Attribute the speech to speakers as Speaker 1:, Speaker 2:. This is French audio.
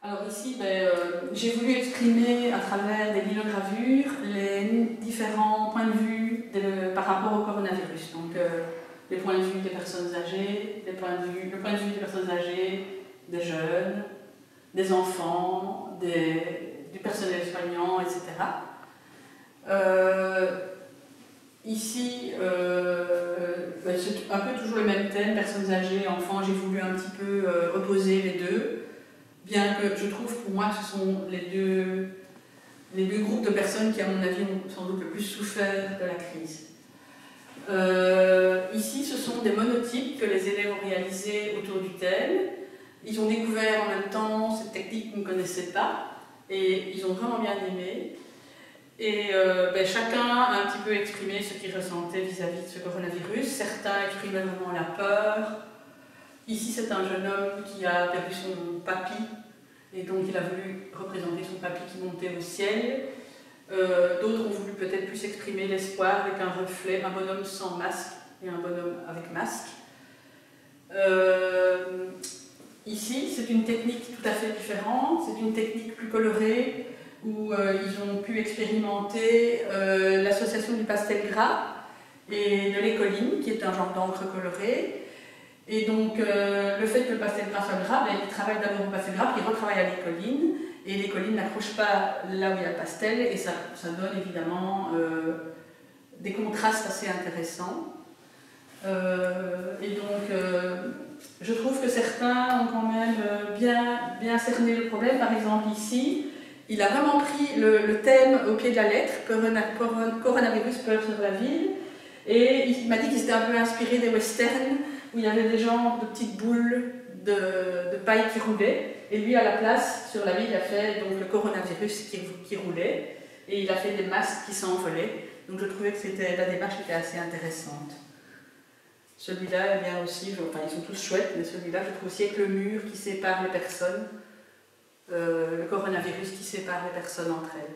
Speaker 1: Alors ici, j'ai voulu exprimer à travers des lithogravures les différents points de vue par rapport au coronavirus. Donc les points de vue des personnes âgées, le point de vue des personnes âgées, des jeunes, des enfants, du personnel soignant, etc. Ici, c'est un peu toujours le même thème, personnes âgées, enfants. J'ai voulu un petit peu opposer les deux. Bien que je trouve pour moi que ce sont les deux groupes de personnes qui, à mon avis, ont sans doute le plus souffert de la crise. Ici, ce sont des monotypes que les élèves ont réalisés autour du thème. Ils ont découvert en même temps cette technique qu'ils ne connaissaient pas et ils ont vraiment bien aimé. Et chacun a un petit peu exprimé ce qu'il ressentait vis-à-vis de ce coronavirus. Certains exprimaient vraiment la peur. Ici, c'est un jeune homme qui a perdu son papy, et donc il a voulu représenter son papy qui montait au ciel. D'autres ont voulu peut-être plus exprimer l'espoir avec un reflet, un bonhomme sans masque et un bonhomme avec masque. Ici, c'est une technique tout à fait différente, c'est une technique plus colorée, où ils ont pu expérimenter l'association du pastel gras et de l'écoline, qui est un genre d'encre colorée. Et donc, le fait que le pastel gras soit gras, il travaille d'abord au pastel gras, puis il retravaille à l'écoline, et l'écoline n'accroche pas là où il y a le pastel, et ça donne évidemment des contrastes assez intéressants. Je trouve que certains ont quand même bien cerné le problème. Par exemple, ici, il a vraiment pris le thème au pied de la lettre, coronavirus, peur sur la ville, et il m'a dit qu'il s'était un peu inspiré des westerns, où il y avait des genres de petites boules de paille qui roulaient, et lui à la place, sur la ville, il a fait donc, le coronavirus qui roulait, et il a fait des masques qui s'envolaient. Donc je trouvais que la démarche était assez intéressante. Celui-là est bien aussi, enfin ils sont tous chouettes, mais celui-là je trouve aussi avec le mur qui sépare les personnes, le coronavirus qui sépare les personnes entre elles.